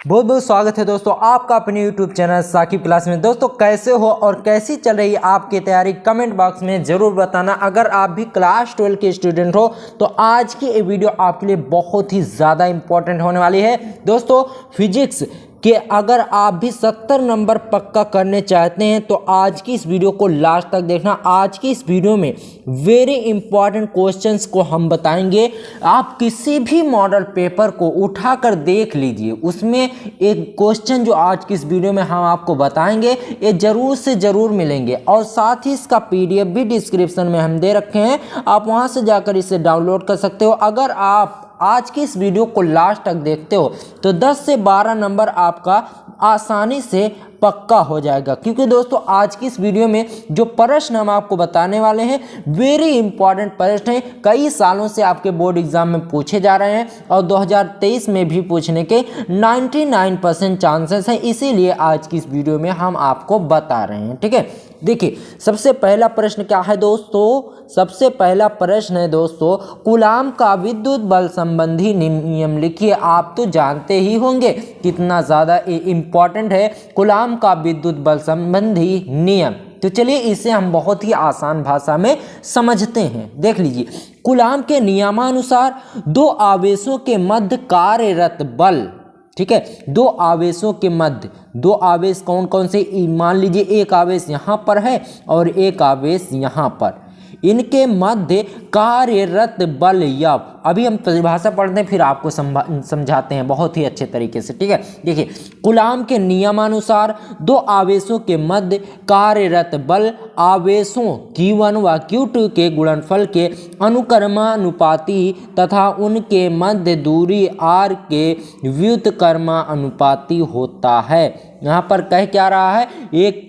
बहुत बहुत स्वागत है दोस्तों आपका अपने YouTube चैनल साकिब क्लास में। दोस्तों कैसे हो और कैसी चल रही है आपकी तैयारी, कमेंट बॉक्स में ज़रूर बताना। अगर आप भी क्लास 12 के स्टूडेंट हो तो आज की ये वीडियो आपके लिए बहुत ही ज़्यादा इंपॉर्टेंट होने वाली है। दोस्तों फिजिक्स कि अगर आप भी 70 नंबर पक्का करने चाहते हैं तो आज की इस वीडियो को लास्ट तक देखना। आज की इस वीडियो में वेरी इंपॉर्टेंट क्वेश्चंस को हम बताएंगे। आप किसी भी मॉडल पेपर को उठाकर देख लीजिए, उसमें एक क्वेश्चन जो आज की इस वीडियो में हम आपको बताएंगे ये जरूर से ज़रूर मिलेंगे। और साथ ही इसका PDF भी डिस्क्रिप्शन में हम दे रखे हैं, आप वहां से जाकर इसे डाउनलोड कर सकते हो। अगर आप आज की इस वीडियो को लास्ट तक देखते हो तो 10 से 12 नंबर आपका आसानी से पक्का हो जाएगा, क्योंकि दोस्तों आज की इस वीडियो में जो प्रश्न हम आपको बताने वाले हैं वेरी इंपॉर्टेंट प्रश्न हैं। कई सालों से आपके बोर्ड एग्जाम में पूछे जा रहे हैं और 2023 में भी पूछने के 99% चांसेस हैं, इसीलिए आज की इस वीडियो में हम आपको बता रहे हैं। ठीक है, देखिए सबसे पहला प्रश्न क्या है दोस्तों। सबसे पहला प्रश्न है दोस्तों, कूलाम का विद्युत बल संबंधी नियम लिखिए। आप तो जानते ही होंगे कितना ज़्यादा इम्पॉर्टेंट है कूलाम का विद्युत बल संबंधी नियम। तो चलिए इसे हम बहुत ही आसान भाषा में समझते हैं। देख लीजिए, कूलाम के नियमानुसार दो आवेशों के मध्य कार्यरत बल, ठीक है, दो आवेशों के मध्य, दो आवेश कौन कौन से, मान लीजिए एक आवेश यहाँ पर है और एक आवेश यहाँ पर, इनके मध्य कार्यरत बल या, अभी हम परिभाषा पढ़ते हैं फिर आपको समझाते हैं बहुत ही अच्छे तरीके से। ठीक है, देखिए कूलाम के नियमानुसार दो आवेशों के मध्य कार्यरत बल आवेशों Q1 व Q2 के गुणनफल के अनुक्रमानुपाती तथा उनके मध्य दूरी r के व्युत्क्रमानुपाती होता है। यहाँ पर कह क्या रहा है, एक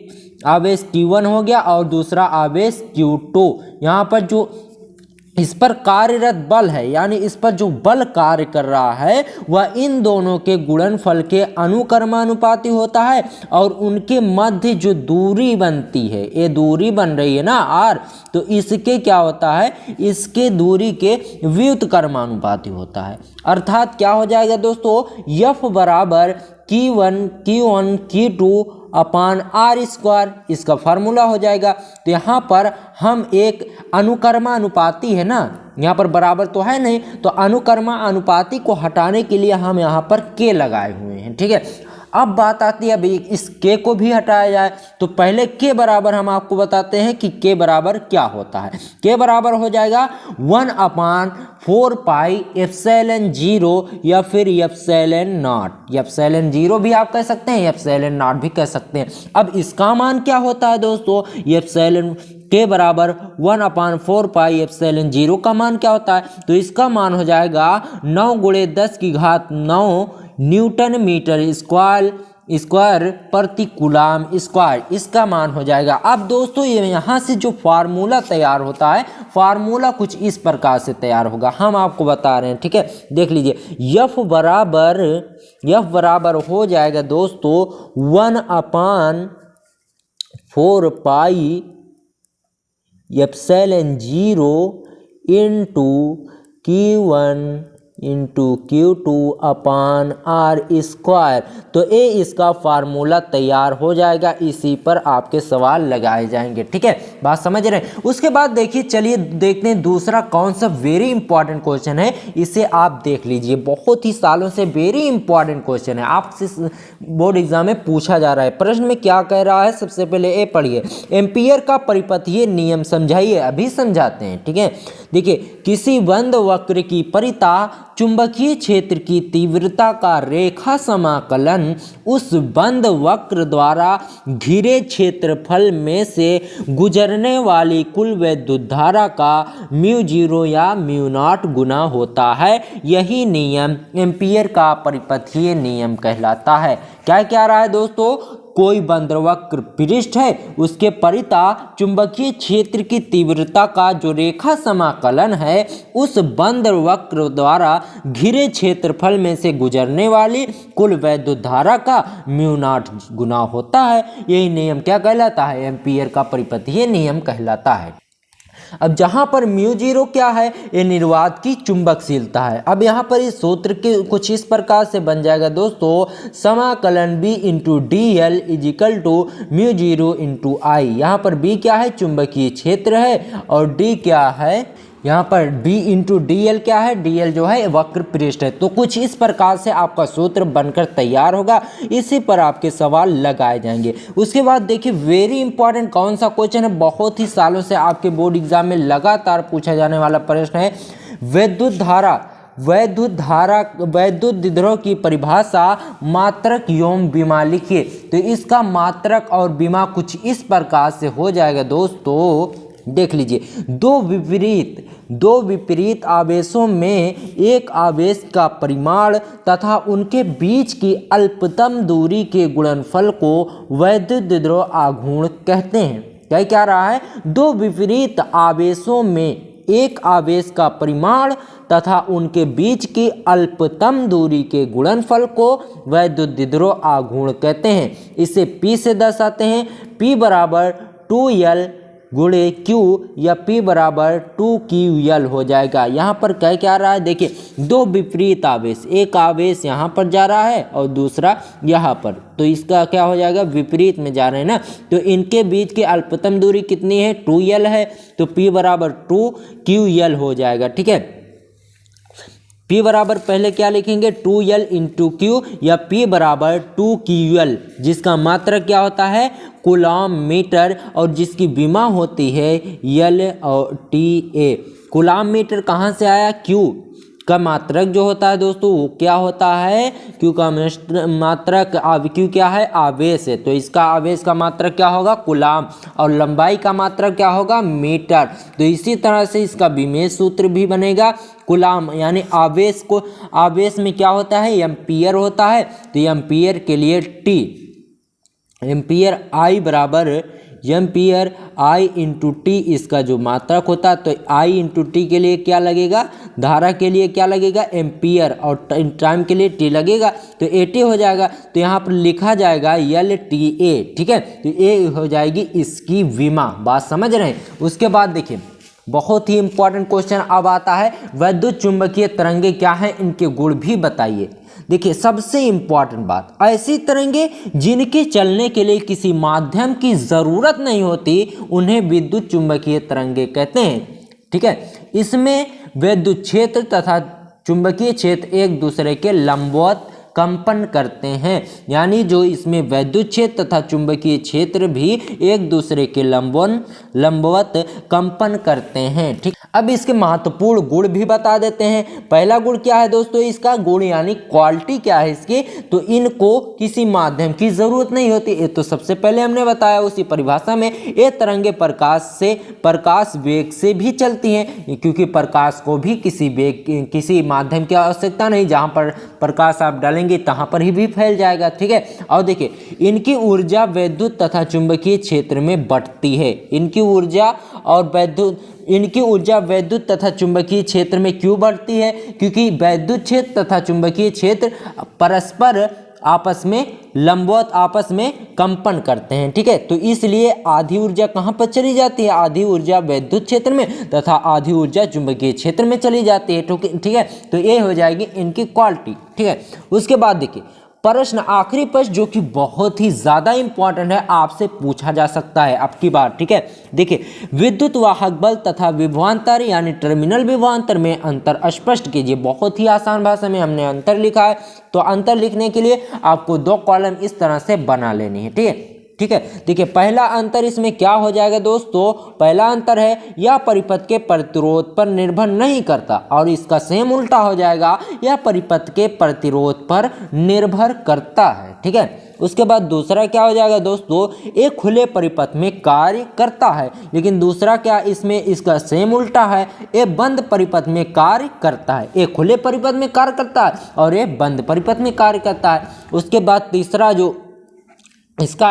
आवेश Q1 हो गया और दूसरा आवेश Q2। यहाँ पर जो इस पर कार्यरत बल है, यानी इस पर जो बल कार्य कर रहा है वह इन दोनों के गुणनफल के अनुक्रमानुपाती होता है और उनके मध्य जो दूरी बनती है, ये दूरी बन रही है ना r, तो इसके क्या होता है, इसके दूरी के व्युत्क्रमानुपाती होता है। अर्थात क्या हो जाएगा दोस्तों, F बराबर Q1 Q2 अपान r स्क्वायर, इसका फार्मूला हो जाएगा। तो यहाँ पर हम एक अनुक्रमानुपाती है ना, यहाँ पर बराबर तो है नहीं, तो अनुक्रमानुपाती को हटाने के लिए हम यहाँ पर k लगाए हुए हैं। ठीक है, अब बात आती है भाई इस k को भी हटाया जाए, तो पहले k बराबर हम आपको बताते हैं कि k बराबर क्या होता है। k बराबर हो जाएगा 1/4 पाई एप्सिलॉन 0 या फिर एप्सिलॉन नॉट। एप्सिलॉन 0 भी आप कह सकते हैं, एप्सिलॉन नॉट भी कह सकते हैं। अब इसका मान क्या होता है दोस्तों, एप्सिलॉन के बराबर 1/4 पाई एप्सिलॉन 0 का मान क्या होता है, तो इसका मान हो जाएगा 9 × 10⁹ न्यूटन मीटर स्क्वायर प्रति कूलाम स्क्वायर, इसका मान हो जाएगा। अब दोस्तों ये यहाँ से जो फार्मूला तैयार होता है, फार्मूला कुछ इस प्रकार से तैयार होगा, हम आपको बता रहे हैं। ठीक है, देख लीजिए, F बराबर हो जाएगा दोस्तों 1/4 pi epsilon 0 into Q1 into Q2 अपान r स्क्वायर। तो ये इसका फार्मूला तैयार हो जाएगा, इसी पर आपके सवाल लगाए जाएंगे। ठीक है, बात समझ रहे हैं। उसके बाद देखिए, चलिए देखते हैं दूसरा कौन सा वेरी इंपॉर्टेंट क्वेश्चन है, इसे आप देख लीजिए। बहुत ही सालों से वेरी इंपॉर्टेंट क्वेश्चन है, आपसे बोर्ड एग्जाम में पूछा जा रहा है। प्रश्न में क्या कह रहा है, सबसे पहले ये पढ़िए, एम्पियर का परिपथीय नियम समझाइए। अभी समझाते हैं। ठीक है, देखिए किसी बंद वक्र की परिता चुंबकीय क्षेत्र की तीव्रता का रेखा समाकलन उस बंद वक्र द्वारा घिरे क्षेत्रफल में से गुजरने वाली कुल विद्युत धारा का μ0 या μ0 गुना होता है। यही नियम एम्पियर का परिपथीय नियम कहलाता है। क्या कह रहा है दोस्तों, कोई बंद वक्र पृष्ठ है, उसके परिता चुंबकीय क्षेत्र की तीव्रता का जो रेखा समाकलन है उस बंद वक्र द्वारा घिरे क्षेत्रफल में से गुजरने वाली कुल वैद्युत धारा का μ0 गुना होता है। यही नियम क्या कहलाता है, एम्पियर का परिपथीय नियम कहलाता है। अब जहां पर μ0 क्या है, ये निर्वात की चुंबकशीलता है। अब यहां पर इस सूत्र के कुछ इस प्रकार से बन जाएगा दोस्तों, समाकलन B into D L equal to μ0 into I. यहाँ पर B क्या है, चुंबकीय क्षेत्र है, और D क्या है, यहाँ पर B इंटू डी एल क्या है, डी एल जो है वक्र पृष्ठ है। तो कुछ इस प्रकार से आपका सूत्र बनकर तैयार होगा, इसी पर आपके सवाल लगाए जाएंगे। उसके बाद देखिए वेरी इंपॉर्टेंट कौन सा क्वेश्चन है, बहुत ही सालों से आपके बोर्ड एग्जाम में लगातार पूछा जाने वाला प्रश्न है, वैद्युत विद्रोह की परिभाषा मात्रक एवं विमा लिखिए। तो इसका मात्रक और विमा कुछ इस प्रकार से हो जाएगा दोस्तों, देख लीजिए, दो विपरीत आवेशों में एक आवेश का परिमाण तथा उनके बीच की अल्पतम दूरी के गुणनफल को वैद्युत विद्रोह आघूर्ण कहते हैं। क्या कह रहा है, दो विपरीत आवेशों में एक आवेश का परिमाण तथा उनके बीच की अल्पतम दूरी के गुणनफल को वैद्युत विद्रोह आघूर्ण कहते हैं। इसे P से दर्शाते हैं, P बराबर 2L गुणे Q या P बराबर 2QL हो जाएगा। यहाँ पर क्या रहा है, देखिए दो विपरीत आवेश, एक आवेश यहाँ पर जा रहा है और दूसरा यहाँ पर, तो इसका क्या हो जाएगा, विपरीत में जा रहे हैं ना, तो इनके बीच की अल्पतम दूरी कितनी है, 2L है, तो P बराबर 2QL हो जाएगा। ठीक है, P बराबर पहले क्या लिखेंगे, 2L इंटू Q या P बराबर 2QL, जिसका मात्रक क्या होता है, कूलॉम मीटर, और जिसकी विमा होती है L और TA। कूलॉम मीटर कहाँ से आया, Q का मात्रक जो होता है दोस्तों वो क्या होता है, Q का मात्रक, Q क्या है, आवेश है, तो इसका आवेश का मात्रक क्या होगा, कूलॉम, और लंबाई का मात्रक क्या होगा, मीटर। तो इसी तरह से इसका विमेय सूत्र भी बनेगा, कूलॉम यानी आवेश को, आवेश में क्या होता है, एम्पियर होता है, तो एम्पियर के लिए T, एम्पियर I बराबर एम्पियर I इंटू टी इसका जो मात्रक होता है, तो I इंटू टी के लिए क्या लगेगा, धारा के लिए क्या लगेगा, एम्पियर, और टाइम के लिए T लगेगा, तो AT हो जाएगा। तो यहाँ पर लिखा जाएगा LTA। ठीक है, तो ये हो जाएगी इसकी विमा, बात समझ रहे हैं। उसके बाद देखिए बहुत ही इंपॉर्टेंट क्वेश्चन अब आता है, वैद्युत चुंबकीय तरंगे क्या हैं, इनके गुण भी बताइए। देखिए सबसे इंपॉर्टेंट बात, ऐसी तरंगे जिनके चलने के लिए किसी माध्यम की जरूरत नहीं होती उन्हें विद्युत चुंबकीय तरंगे कहते हैं। ठीक है, इसमें विद्युत क्षेत्र तथा चुंबकीय क्षेत्र एक दूसरे के लंबवत कंपन करते हैं, यानी जो इसमें विद्युत क्षेत्र तथा चुंबकीय क्षेत्र भी एक दूसरे के लंबवत कंपन करते हैं। ठीक, अब इसके महत्वपूर्ण गुण भी बता देते हैं। पहला गुण क्या है दोस्तों, इसका गुण यानी क्वालिटी क्या है इसकी, तो इनको किसी माध्यम की जरूरत नहीं होती। ये तो सबसे पहले हमने बताया उसी परिभाषा में, ये तरंगे प्रकाश वेग से भी चलती हैं, क्योंकि प्रकाश को भी किसी माध्यम की आवश्यकता नहीं, जहां पर प्रकाश आप डालेंगे तहां पर ही भी फैल जाएगा। ठीक है, और देखिए इनकी ऊर्जा विद्युत तथा चुंबकीय क्षेत्र में बंटती है। इनकी ऊर्जा विद्युत तथा चुंबकीय क्षेत्र में क्यों बढ़ती है, क्योंकि विद्युत क्षेत्र तथा चुंबकीय क्षेत्र परस्पर आपस में लंबवत आपस में कंपन करते हैं। ठीक है, तो इसलिए आधी ऊर्जा कहां पर चली जाती है, आधी ऊर्जा विद्युत क्षेत्र में तथा आधी ऊर्जा चुंबकीय क्षेत्र में चली जाती है। ठीक है, तो ये हो जाएगी इनकी क्वालिटी। ठीक है, उसके बाद देखिए प्रश्न, आखिरी प्रश्न जो कि बहुत ही ज्यादा इंपॉर्टेंट है, आपसे पूछा जा सकता है अब की बार। ठीक है, देखिए विद्युत वाहक बल तथा विभवांतर यानी टर्मिनल विभवांतर में अंतर स्पष्ट कीजिए। बहुत ही आसान भाषा में हमने अंतर लिखा है, तो अंतर लिखने के लिए आपको 2 कॉलम इस तरह से बना लेनी है। ठीक है, देखिए पहला अंतर इसमें क्या हो जाएगा दोस्तों, पहला अंतर है यह परिपथ के प्रतिरोध पर निर्भर नहीं करता, और इसका सेम उल्टा हो जाएगा, यह परिपथ के प्रतिरोध पर निर्भर करता है। ठीक है, उसके बाद दूसरा क्या हो जाएगा दोस्तों, एक खुले परिपथ में कार्य करता है, लेकिन दूसरा क्या इसमें इसका सेम उल्टा है, ये बंद परिपथ में कार्य करता है। एक खुले परिपथ में कार्य करता है और ये बंद परिपथ में कार्य करता है। उसके बाद तीसरा जो इसका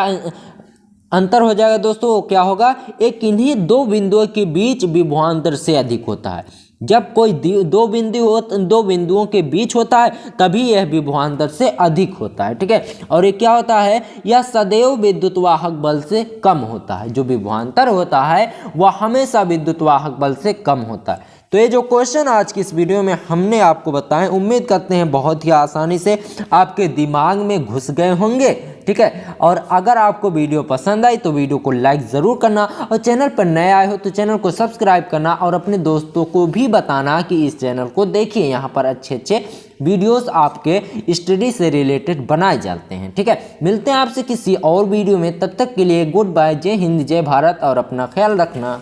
अंतर हो जाएगा दोस्तों, क्या होगा, एक इन्हीं 2 बिंदुओं के बीच विभवांतर से अधिक होता है। जब कोई दो बिंदुओं के बीच होता है तभी यह विभवांतर से अधिक होता है। ठीक है, और ये क्या होता है, यह सदैव विद्युत वाहक बल से कम होता है। जो विभवांतर होता है वह हमेशा विद्युत वाहक बल से कम होता है। तो ये जो क्वेश्चन आज की इस वीडियो में हमने आपको बताए, उम्मीद करते हैं बहुत ही आसानी से आपके दिमाग में घुस गए होंगे। ठीक है, और अगर आपको वीडियो पसंद आई तो वीडियो को लाइक ज़रूर करना, और चैनल पर नए आए हो तो चैनल को सब्सक्राइब करना, और अपने दोस्तों को भी बताना कि इस चैनल को देखिए, यहाँ पर अच्छे अच्छे वीडियोस आपके स्टडी से रिलेटेड बनाए जाते हैं। ठीक है, मिलते हैं आपसे किसी और वीडियो में, तब तक के लिए गुड बाय, जय हिंद, जय भारत, और अपना ख्याल रखना।